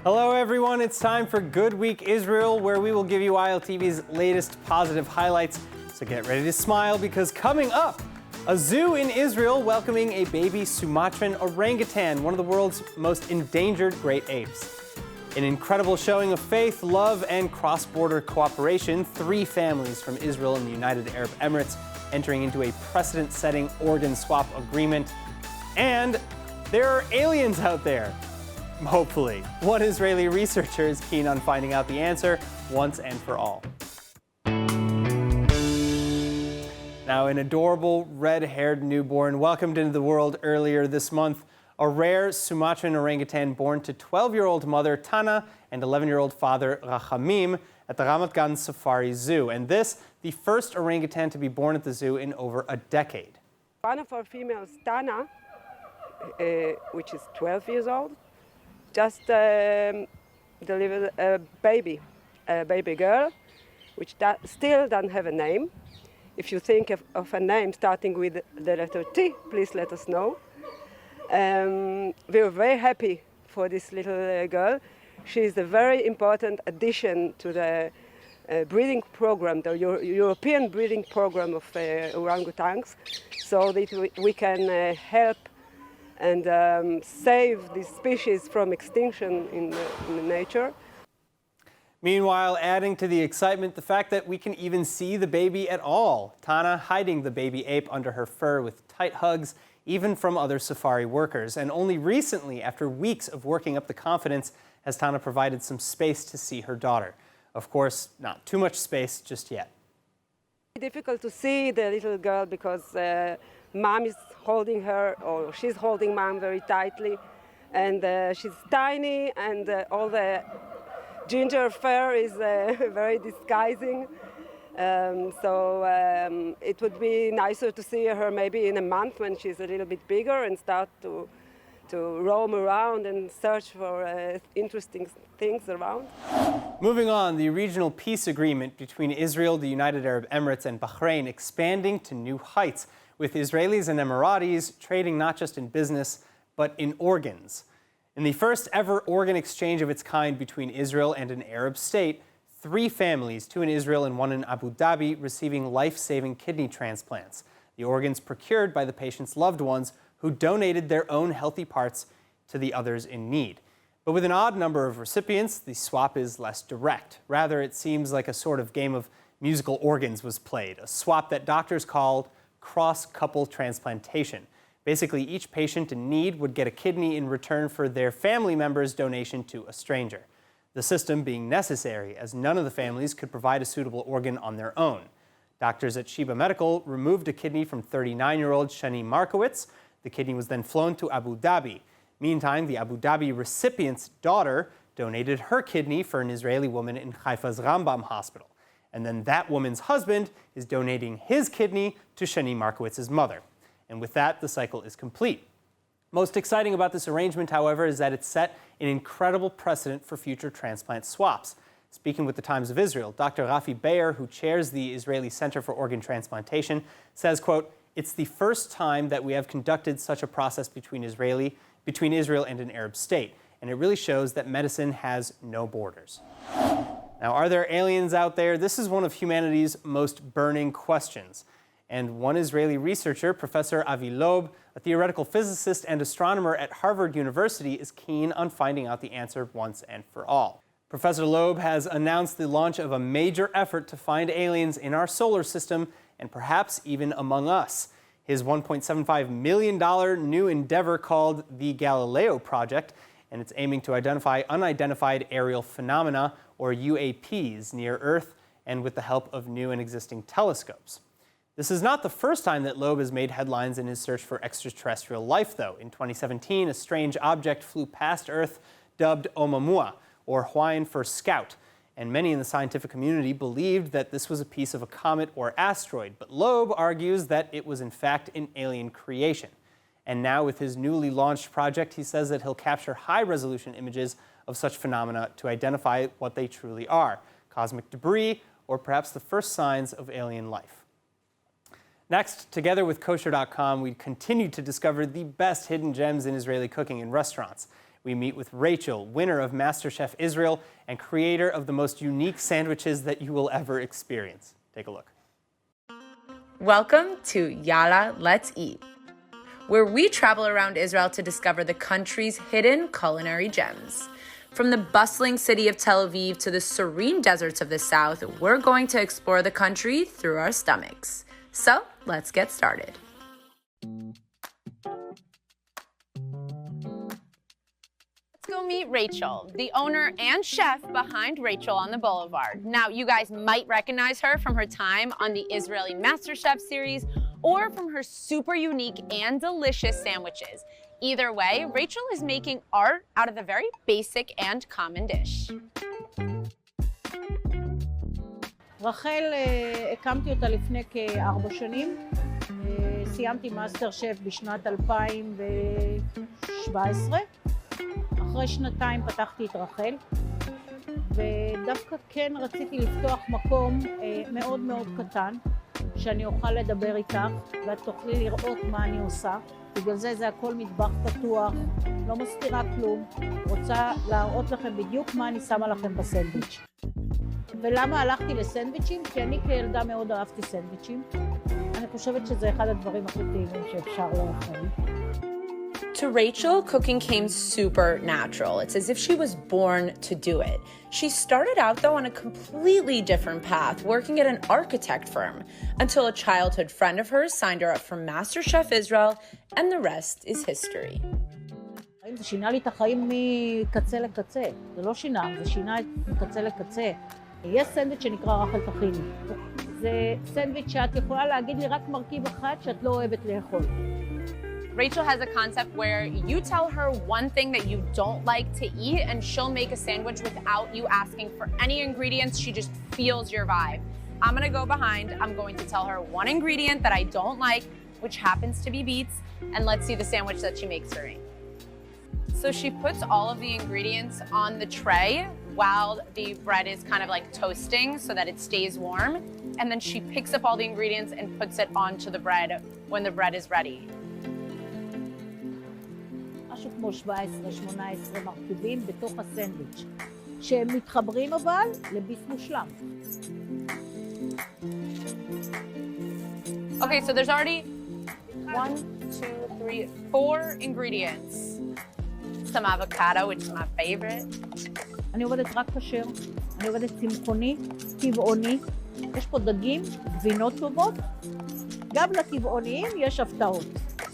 Hello everyone, it's time for Good Week Israel, where we will give you ILTV's latest positive highlights. So get ready to smile, because coming up, a zoo in Israel welcoming a baby Sumatran orangutan, one of the world's most endangered great apes. An incredible showing of faith, love, and cross-border cooperation. 3 families from Israel and the United Arab Emirates entering into a precedent-setting organ swap agreement. And there are aliens out there. Hopefully. One Israeli researcher is keen on finding out the answer once and for all. Now, an adorable red-haired newborn welcomed into the world earlier this month. A rare Sumatran orangutan born to 12-year-old mother Tana and 11-year-old father Rachamim at the Ramat Gan Safari Zoo. And this, the first orangutan to be born at the zoo in over a decade. One of our females, Tana, which is 12 years old, just delivered a baby girl, which still doesn't have a name. If you think of a name starting with the letter T, please let us know. We were very happy for this little girl. She is a very important addition to the breeding program, the European breeding program of orangutans, so that we can help and save this species from extinction in the nature. Meanwhile, adding to the excitement, the fact that we can even see the baby at all. Tana hiding the baby ape under her fur with tight hugs, even from other safari workers. And only recently, after weeks of working up the confidence, has Tana provided some space to see her daughter. Of course, not too much space just yet. It's difficult to see the little girl because mom is holding her, or she's holding mom very tightly, and she's tiny, and all the ginger fur is very disguising. So it would be nicer to see her maybe in a month when she's a little bit bigger and start to roam around and search for interesting things around. Moving on, the regional peace agreement between Israel, the United Arab Emirates, and Bahrain expanding to new heights, with Israelis and Emiratis trading not just in business, but in organs. In the first ever organ exchange of its kind between Israel and an Arab state, 3 families, 2 in Israel and 1 in Abu Dhabi, receiving life-saving kidney transplants. The organs procured by the patient's loved ones, who donated their own healthy parts to the others in need. But with an odd number of recipients, the swap is less direct. Rather, it seems like a sort of game of musical organs was played, a swap that doctors called cross-couple transplantation. Basically, each patient in need would get a kidney in return for their family member's donation to a stranger. The system being necessary, as none of the families could provide a suitable organ on their own. Doctors at Sheba Medical removed a kidney from 39-year-old Shani Markowitz. The kidney was then flown to Abu Dhabi. Meantime, the Abu Dhabi recipient's daughter donated her kidney for an Israeli woman in Haifa's Rambam hospital. And then that woman's husband is donating his kidney to Shani Markowitz's mother. And with that, the cycle is complete. Most exciting about this arrangement, however, is that it set an incredible precedent for future transplant swaps. Speaking with the Times of Israel, Dr. Rafi Beyer, who chairs the Israeli Center for Organ Transplantation, says, quote, "It's the first time that we have conducted such a process between Israel and an Arab state, and it really shows that medicine has no borders." Now, are there aliens out there? This is one of humanity's most burning questions. And one Israeli researcher, Professor Avi Loeb, a theoretical physicist and astronomer at Harvard University, is keen on finding out the answer once and for all. Professor Loeb has announced the launch of a major effort to find aliens in our solar system, and perhaps even among us. His $1.75 million new endeavor called the Galileo Project, and it's aiming to identify unidentified aerial phenomena, or UAPs, near Earth, and with the help of new and existing telescopes. This is not the first time that Loeb has made headlines in his search for extraterrestrial life, though. In 2017, a strange object flew past Earth dubbed Oumuamua, or Hawaiian for scout, and many in the scientific community believed that this was a piece of a comet or asteroid, but Loeb argues that it was in fact an alien creation. And now with his newly launched project, he says that he'll capture high-resolution images of such phenomena to identify what they truly are, cosmic debris, or perhaps the first signs of alien life. Next, together with kosher.com, we continue to discover the best hidden gems in Israeli cooking in restaurants. We meet with Rachel, winner of MasterChef Israel and creator of the most unique sandwiches that you will ever experience. Take a look. Welcome to Yalla, Let's Eat, where we travel around Israel to discover the country's hidden culinary gems. From the bustling city of Tel Aviv to the serene deserts of the south, we're going to explore the country through our stomachs. So, let's get started. Let's go meet Rachel, the owner and chef behind Rachel on the Boulevard. Now, you guys might recognize her from her time on the Israeli MasterChef series or from her super unique and delicious sandwiches. Either way, Rachel is making art out of the very basic and common dish. רחל, הקמתי אותה לפני כ4 שנים. סיימתי מאסטר שף בשנת 2017. אחרי שנתיים פתחתי את רחל. ודווקא כן רציתי לפתוח מקום מאוד מאוד קטן, שאני אוכל לדבר איתך, ואת תוכלי לראות מה אני עושה. בגלל זה הכל מטבח פתוח, לא מסתירה כלום. רוצה להראות לכם בדיוק מה אני שמה לכם בסנדוויץ'. ולמה הלכתי לסנדוויצ'ים? כי אני כילדה מאוד אהבתי סנדוויצ'ים. אני חושבת שזה אחד הדברים הכי טעימים שאפשר לאכול. To Rachel, cooking came super natural. It's as if she was born to do it. She started out, though, on a completely different path, working at an architect firm, until a childhood friend of hers signed her up for MasterChef Israel, and the rest is history. זה שינה לי את החיים מקצה לקצה. זה לא שינה, זה שינה מקצה לקצה. יש סנדוויץ' שנקרא רחל טחיני. זה סנדוויץ' שאת יכולה להגיד לי רק מרכיב אחד שאת לא אוהבת לאכול. Rachel has a concept where you tell her one thing that you don't like to eat and she'll make a sandwich without you asking for any ingredients. She just feels your vibe. I'm gonna go behind. I'm going to tell her one ingredient that I don't like, which happens to be beets, and let's see the sandwich that she makes for me. So she puts all of the ingredients on the tray while the bread is kind of like toasting so that it stays warm. And then she picks up all the ingredients and puts it onto the bread when the bread is ready. משהו כמו 17-18 מרכיבים בתוך הסנדוויץ', שהם מתחברים אבל לביס מושלם. Okay, so there's already 1, 2, 3, 4 ingredients. Some avocado, which is my favorite. אני עובדת רק כשר, אני עובדת צמחוני, טבעוני. יש פה דגים, גבינות טובות. גם לטבעוניים יש הפתעות.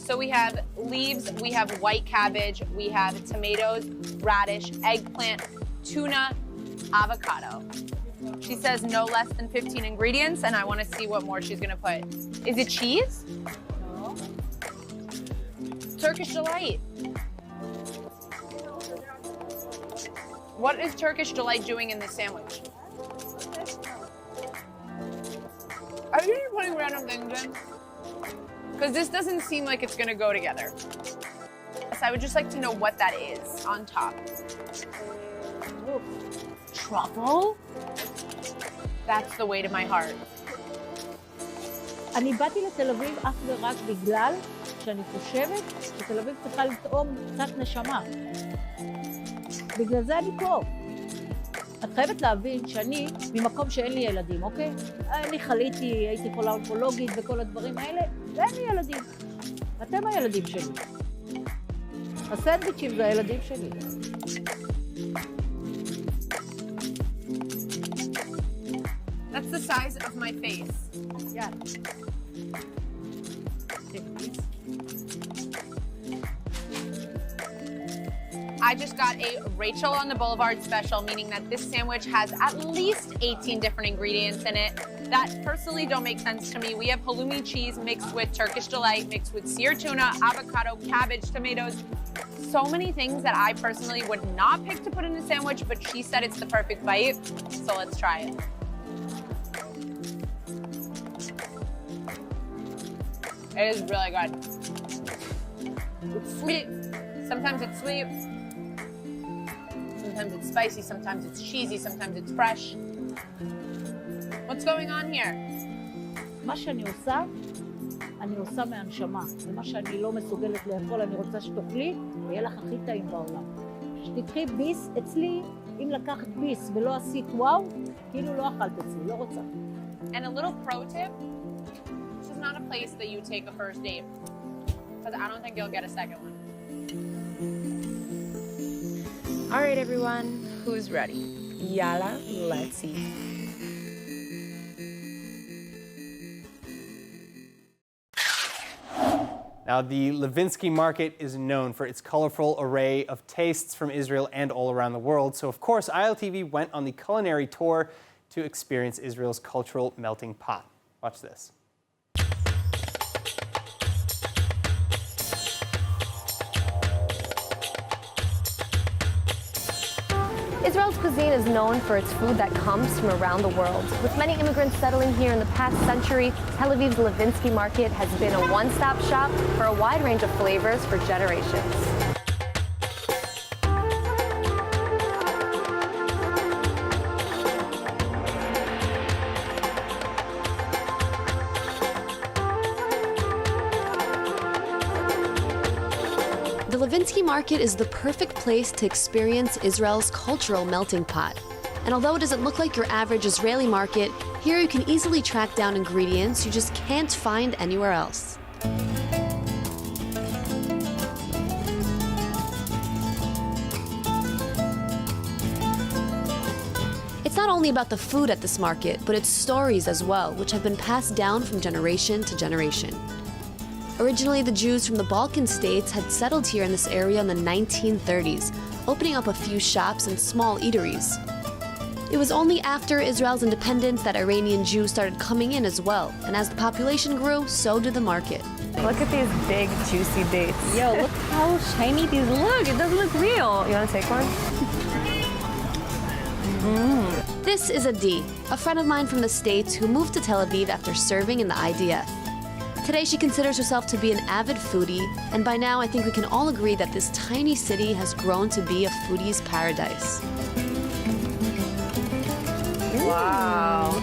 So we have leaves, we have white cabbage, we have tomatoes, radish, eggplant, tuna, avocado. She says no less than 15 ingredients, and I want to see what more she's going to put. Is it cheese? No. Turkish Delight. What is Turkish Delight doing in this sandwich? Are you putting random things in? Because this doesn't seem like it's gonna go together. So I would just like to know what that is on top. Truffle? That's the way to my heart. אני באתי לתל אביב אך ורק בגלל שאני חושבת שתל אביב צריכה לטעום קצת נשמה. בגלל זה אני פה. את חייבת להבין שאני ממקום שאין לי ילדים, אוקיי? אני חליתי, הייתי חולה אונקולוגית וכל הדברים האלה, ואין לי ילדים. אתם הילדים שלי. הסנדוויצ'ים זה הילדים שלי. That's the size of my face. יאללה. I just got a Rachel on the Boulevard special, meaning that this sandwich has at least 18 different ingredients in it that personally don't make sense to me. We have halloumi cheese mixed with Turkish Delight, mixed with seared tuna, avocado, cabbage, tomatoes. So many things that I personally would not pick to put in a sandwich, but she said it's the perfect bite, so let's try it. It is really good. It's sweet. Sometimes it's sweet. Sometimes it's spicy. Sometimes it's cheesy. Sometimes it's fresh. What's going on here? מה שאני עושה, אני עושה מהנשמה. ומה שאני לא מסוגלת לאכול, אני רוצה שתאכלי, ויהיה לך הכי טעים בעולם. תקחי ביס, אצלי, אם לקחת ביס ולא עשית וואו, כאילו לא אכלת אצלי, לא רוצה. And a little pro tip, this is not a place that you take a first date, because I don't think you'll get a second one. All right, everyone, who's ready? Yalla, let's eat. Now, the Levinsky Market is known for its colorful array of tastes from Israel and all around the world. So, of course, ILTV went on the culinary tour to experience Israel's cultural melting pot. Watch this. Israel's cuisine is known for its food that comes from around the world. With many immigrants settling here in the past century, Tel Aviv's Levinsky Market has been a one-stop shop for a wide range of flavors for generations. The Levinsky Market is the perfect place to experience Israel's cultural melting pot. And although it doesn't look like your average Israeli market, here you can easily track down ingredients you just can't find anywhere else. It's not only about the food at this market, but its stories as well, which have been passed down from generation to generation. Originally, the Jews from the Balkan states had settled here in this area in the 1930s, opening up a few shops and small eateries. It was only after Israel's independence that Iranian Jews started coming in as well, and as the population grew, so did the market. Look at these big, juicy dates. Yo, look how shiny these look. It doesn't look real. You want to take one? This is Adi, a friend of mine from the States who moved to Tel Aviv after serving in the IDF. Today, she considers herself to be an avid foodie, and by now I think we can all agree that this tiny city has grown to be a foodie's paradise. Wow.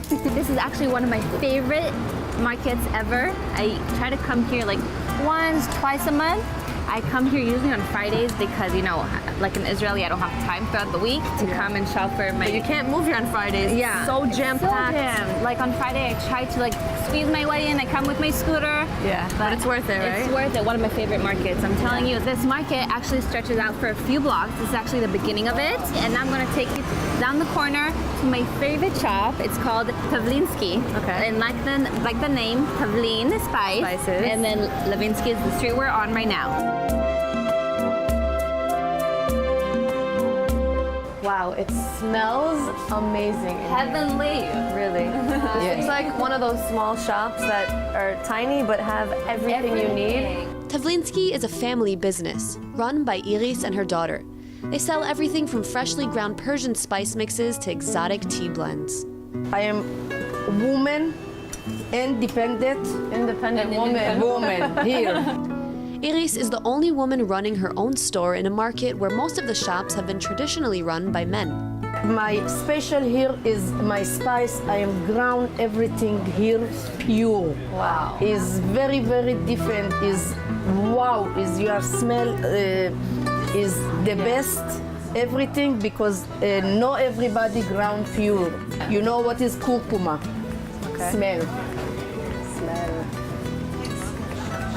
This is actually one of my favorite markets ever. I try to come here like once, twice a month. I come here usually on Fridays because, you know, like an Israeli, I don't have time throughout the week to come and shop for my... But you can't move here on Fridays. Yeah. So jam-packed. So jammed. Like on Friday, I try to like squeeze my way in. I come with my scooter. Yeah, but it's worth it, right? It's worth it. One of my favorite markets. I'm telling you, this market actually stretches out for a few blocks. This is actually the beginning of it. And I'm going to take you down the corner to my favorite shop. It's called Tavlinsky. Okay. And like the name, Tavlin, spices. And then Levinsky is the street we're on right now. Wow, it smells amazing. Heavenly. Really. It's like one of those small shops that are tiny but have everything you need. Tavlinsky is a family business run by Iris and her daughter. They sell everything from freshly ground Persian spice mixes to exotic tea blends. I am a woman, independent woman here. Iris is the only woman running her own store in a market where most of the shops have been traditionally run by men. My special here is my spice. I am ground everything here pure. Wow. Is very, very different. Is wow. Is your smell is the best. Everything because not everybody ground pure. You know what is kurkuma? Okay. Smell.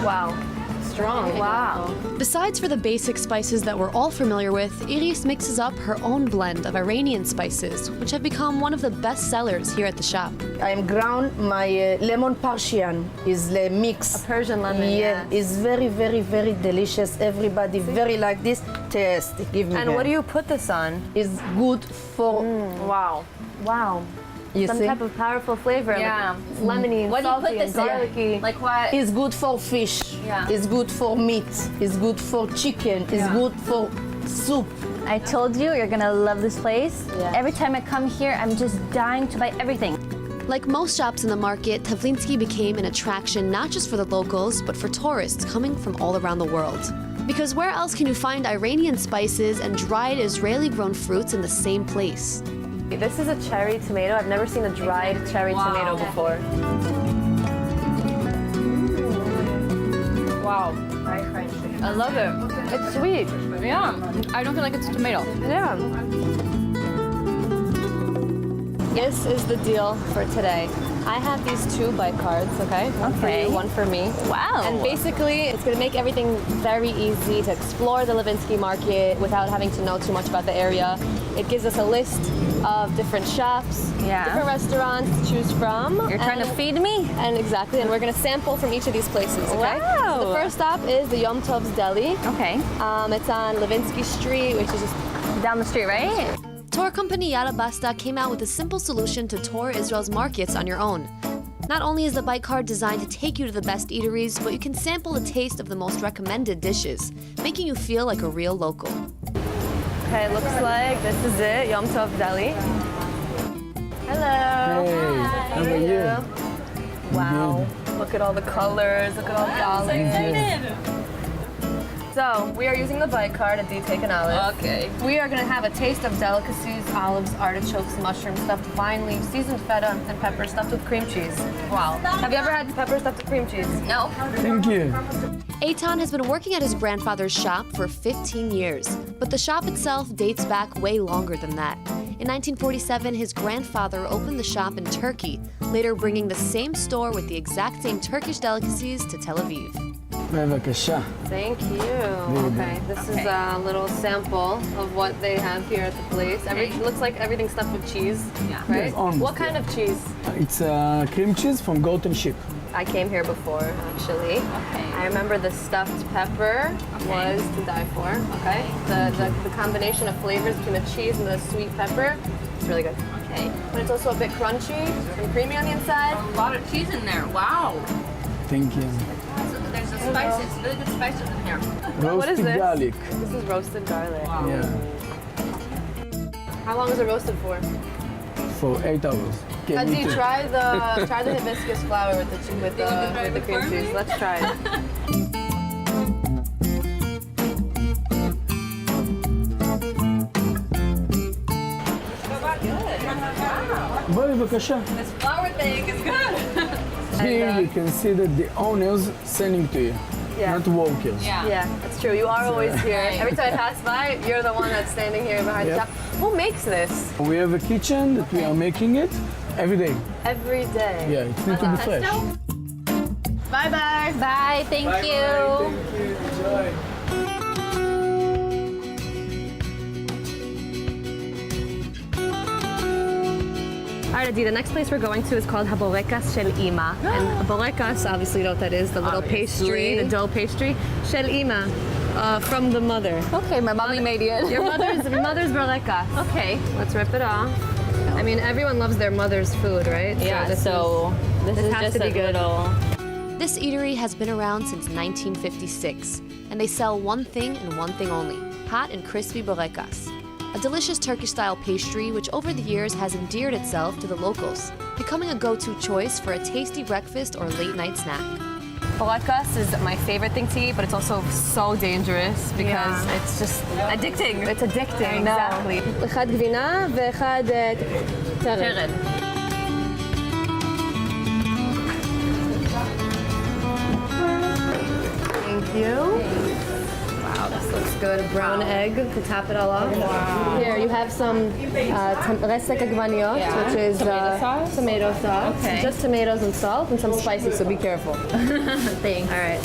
Wow. Strong. Wow. Besides for the basic spices that we're all familiar with, Iris mixes up her own blend of Iranian spices, which have become one of the best sellers here at the shop. I am ground my lemon Persian is the mix. A Persian lemon. Yeah, it's very, very, very delicious. Everybody very like this. Taste. Give me. And what do you put this on? Is good for. Wow. Wow. You Some see? type of powerful flavor. Yeah. Like it's lemony, What do you salty, put this and in? garlicky. Like what? It's good for fish. Yeah. It's good for meat. It's good for chicken. It's good for soup. I told you, you're gonna love this place. Yeah. Every time I come here, I'm just dying to buy everything. Like most shops in the market, Tavlinsky became an attraction not just for the locals, but for tourists coming from all around the world. Because where else can you find Iranian spices and dried Israeli-grown fruits in the same place? This is a cherry tomato. I've never seen a dried cherry tomato before. Wow. Very crunchy. I love it. It's sweet. Yeah. I don't feel like it's a tomato. Yeah. This is the deal for today. I have these 2 bite cards, okay? One for you, one for me. Wow. And basically, it's going to make everything very easy to explore the Levinsky Market without having to know too much about the area. It gives us a list of different shops, different restaurants to choose from. You're trying to feed me? And exactly, and we're going to sample from each of these places, okay? Wow. So the first stop is the Yom Tov's Deli. Okay. It's on Levinsky Street, which is just Down the street, right? Tour company Yalla Basta came out with a simple solution to tour Israel's markets on your own. Not only is the bite card designed to take you to the best eateries, but you can sample a taste of the most recommended dishes, making you feel like a real local. Okay, looks like this is it, Yom Tov Deli. Hello. Hey, how are you? Wow, look at all the colors, look at all the olives. So, we are using the bite card at D-Take and Olive. Okay. We are gonna have a taste of delicacies, olives, artichokes, mushrooms, stuffed with vine leaves, seasoned feta, and pepper stuffed with cream cheese. Wow. Have you ever had pepper stuffed with cream cheese? No. Thank you. Eitan has been working at his grandfather's shop for 15 years, but the shop itself dates back way longer than that. In 1947, his grandfather opened the shop in Turkey, later bringing the same store with the exact same Turkish delicacies to Tel Aviv. בבקשה. Thank you. Okay, this is a little sample of what they have here at the place. Looks like everything's stuffed with cheese, right? Yes, almost, What kind of cheese? It's cream cheese from goat and sheep. I came here before, actually. Okay. I remember the stuffed pepper was to die for, okay? The combination of flavors between the cheese and the sweet pepper, it's really good. Okay. But it's also a bit crunchy and creamy on the inside. A lot of cheese in there. Wow. Thank you. There's the spices, really good spices in here. What is Roasted this? garlic. This is roasted garlic. Wow. Yeah, How long is it roasted for? for 8 hours. Can Adi, you try the hibiscus flour with the cream cheese. Let's try it. בבקשה. This flour thing is good. Here you can see that the owners selling to you, Yeah. not workers. Yeah, that's true. You are always here. Every time I pass by, you're the one that's standing here behind the Yep. shop. Who makes this? We have a kitchen that we are making it every day. Every day. Yeah, it needs to be fresh. Bye-bye. Bye, thank you. Thank you. Enjoy. All right, Adi, the next place we're going to is called Haborekas Shel Ima. And Haborekas, obviously you know what that is, the little pastry, the dough pastry. Shel Ima, from the mother. Okay, my mommy made it. Your mother's Borekas. Okay. Let's rip it off. I mean, everyone loves their mother's food, right? Yeah, this this has is to just be a good. little... This eatery has been around since 1956, and they sell one thing and one thing only, hot and crispy borekas, a delicious Turkish-style pastry which over the years has endeared itself to the locals, becoming a go-to choice for a tasty breakfast or late-night snack. Borekas is my favorite thing to eat, but it's also so dangerous because it's just Addicting. It's addicting, exactly. אחד גבינה ואחד תרד. Thank you. Wow, this looks good. A brown egg to top it all off. Wow. Here, you have some resek agvaniot, which is tomato sauce. Okay. Just tomatoes and salt and some spices, so be careful. Thanks. All right.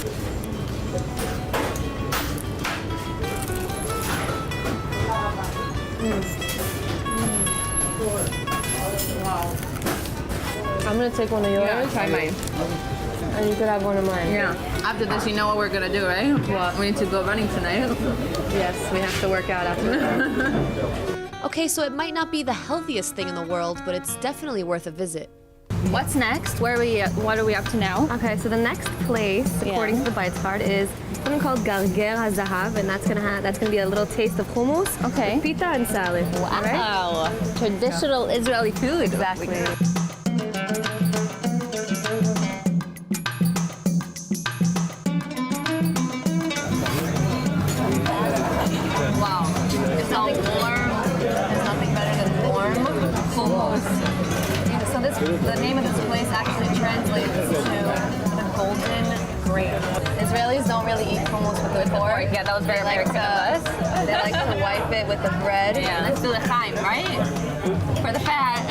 I'm gonna take one of yours. Yeah, try mine. And you could have one of mine. Yeah. After this, you know what we're gonna do, right? What? We need to go running tonight. Yes, we have to work out after that. Okay, so it might not be the healthiest thing in the world, but it's definitely worth a visit. What's next? What are we up to now? Okay, so the next place, according to the bites card, is something called Garger HaZahav, and that's gonna be a little taste of hummus, Okay. pita, and salad. All right? Wow. Traditional Israeli food. Exactly. Wow. It's all warm. There's nothing better than warm hummus. So the name of this place actually translates to the golden great. Israelis don't really eat hummus with pork. Yeah, that was very American of us. They like to wipe it with the bread. Yeah, let's do the chaim, right? For the fat.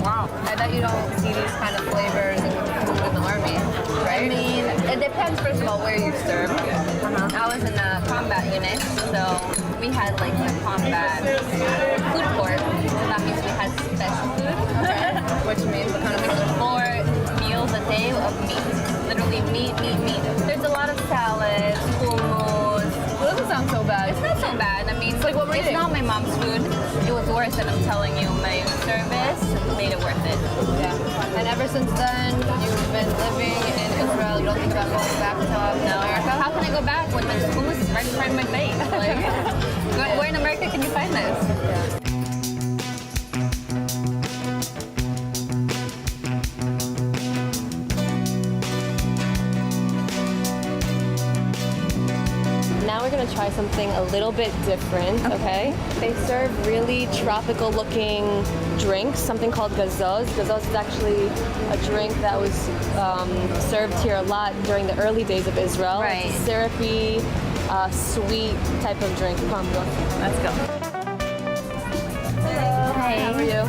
Wow. I bet you don't see these kind of flavors in the army, right? I mean, it depends, first of all, where you serve. I was in a combat unit, so we had like the combat food court. So that means we had special food, which means we kind of make 4 meals a day of meat. Literally meat. There's a lot of salads, hummus. It doesn't sound so bad. It's not so bad. I mean, It's like what we're it's eating. not my mom's food. It was worth it, I'm telling you. My service made it worth it. Yeah. And ever since then, you've been living in Israel. You don't think about going back to America? How can I go back when there's hummus right in front of my face? Like, where in America can you find this? Now we're gonna try something a little bit different, okay? They serve really tropical looking drinks, something called Gazelles. Gazelles is actually a drink that was served here a lot during the early days of Israel. Right. It's a syrupy, sweet type of drink. Come on, go. Let's go. Hey. How are you?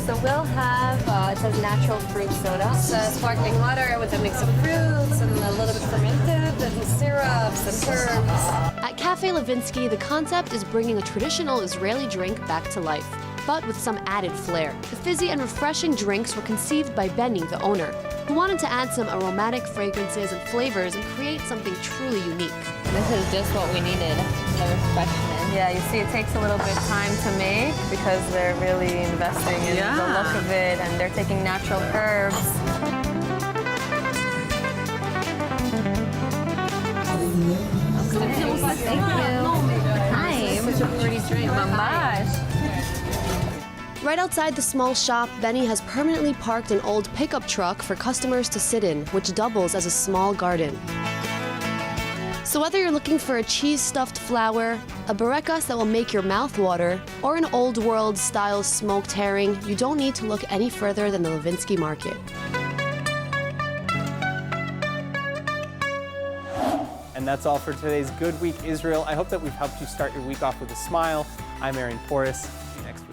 So we'll have, it says natural fruit soda. It's sparkling water with a mix of fruits and a little bit fermented and syrups and herbs. At Cafe Levinsky, the concept is bringing a traditional Israeli drink back to life, but with some added flair. The fizzy and refreshing drinks were conceived by Benny, the owner, who wanted to add some aromatic fragrances and flavors and create something truly unique. This is just what we needed, the refreshment. Yeah, you see it takes a little bit of time to make because they're really investing in the look of it and they're taking natural herbs. Thank you. Hi. Such a pretty drink. Mamash. Right outside the small shop, Benny has permanently parked an old pickup truck for customers to sit in, which doubles as a small garden. So whether you're looking for a cheese-stuffed flower, a burekas that will make your mouth water, or an old-world style smoked herring, you don't need to look any further than the Levinsky Market. And that's all for today's Good Week Israel. I hope that we've helped you start your week off with a smile. I'm Aaron Porras. See you next week.